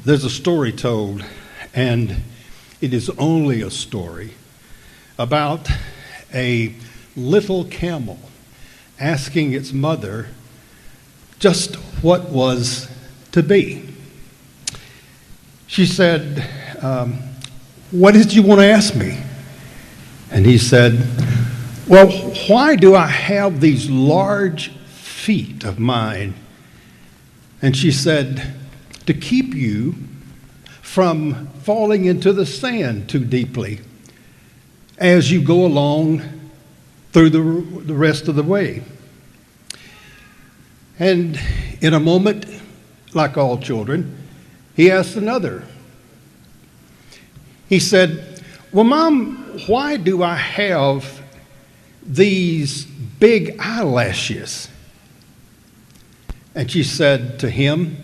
There's a story told, and it is only a story, about a little camel asking its mother just what was to be. She said, what did you want to ask me? And he said, well, why do I have these large feet of mine? And she said, to keep you from falling into the sand too deeply as you go along through the rest of the way. And in a moment, like all children, he asked another. He said, well, Mom, why do I have these big eyelashes? And she said to him,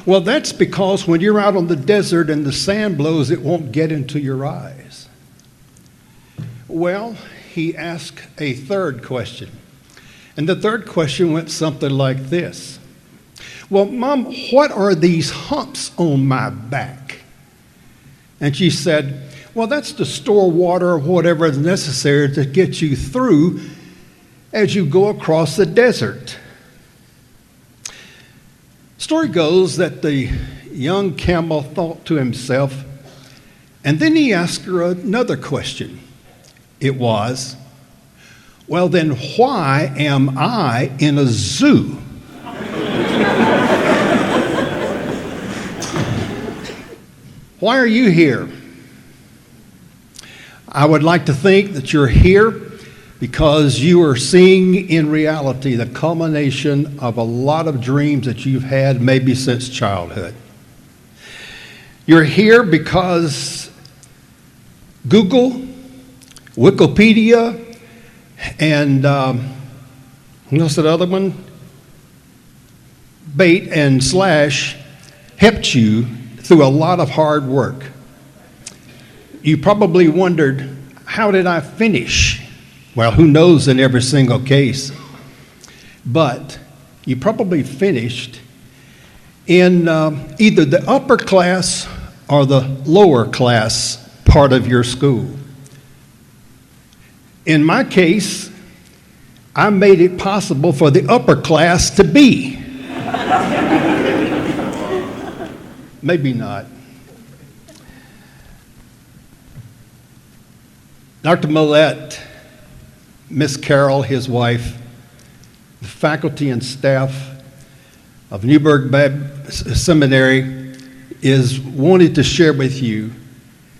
well, that's because when you're out on the desert and the sand blows, it won't get into your eyes. Well, he asked a third question. And the third question went something like this. Well, Mom, what are these humps on my back? And she said, well, that's to store water or whatever is necessary to get you through as you go across the desert. Story goes that the young camel thought to himself, and then he asked her another question. It was, well, then why am I in a zoo? Why are you here? I would like to think that you're here because you are seeing in reality the culmination of a lot of dreams that you've had maybe since childhood. You're here because Google, Wikipedia, and what's that other one? Bait and Slash helped you through a lot of hard work. You probably wondered, how did I finish? Well, who knows in every single case. But you probably finished in either the upper class or the lower class part of your school. In my case, I made it possible for the upper class to be. Maybe not. Dr. Millett, Miss Carroll, his wife, the faculty and staff of Newburgh Seminary is wanting to share with you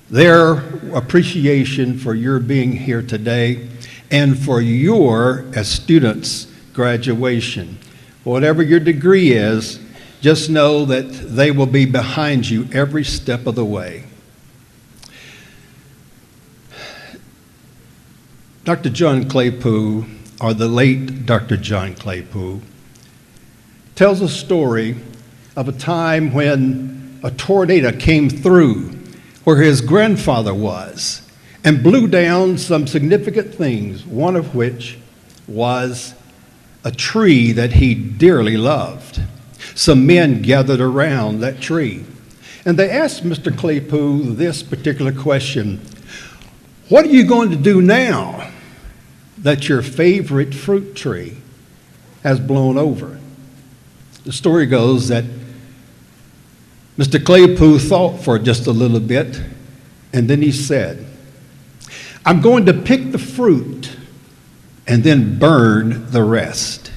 their appreciation for your being here today and for your, as students, graduation. Whatever your degree is, just know that they will be behind you every step of the way. Dr. John Claypool, or the late Dr. John Claypool, tells a story of a time when a tornado came through where his grandfather was and blew down some significant things, one of which was a tree that he dearly loved. Some men gathered around that tree, and they asked Mr. Claypool this particular question: what are you going to do now that your favorite fruit tree has blown over? The story goes that Mr. Claypool thought for just a little bit, and then he said, I'm going to pick the fruit and then burn the rest.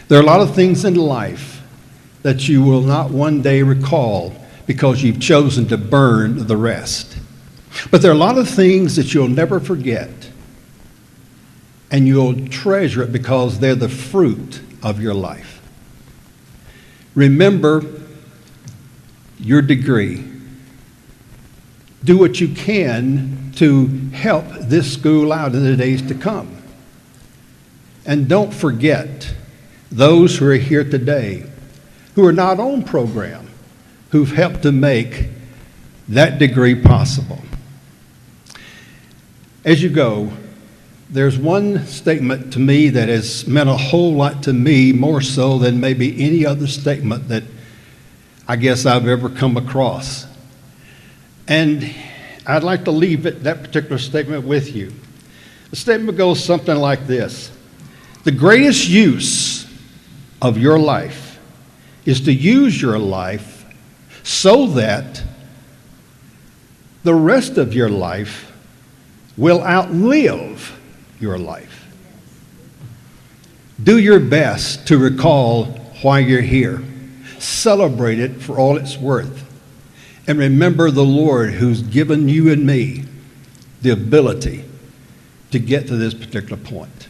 There are a lot of things in life that you will not one day recall because you've chosen to burn the rest. But there are a lot of things that you'll never forget, and you'll treasure it because they're the fruit of your life. Remember your degree. Do what you can to help this school out in the days to come. And don't forget those who are here today who are not on program, who've helped to make that degree possible. As you go, there's one statement to me that has meant a whole lot to me, more so than maybe any other statement that I guess I've ever come across. And I'd like to leave that particular statement with you. The statement goes something like this: the greatest use of your life is to use your life so that the rest of your life will outlive your life. Do your best to recall why you're here. Celebrate it for all it's worth. And remember the Lord who's given you and me the ability to get to this particular point.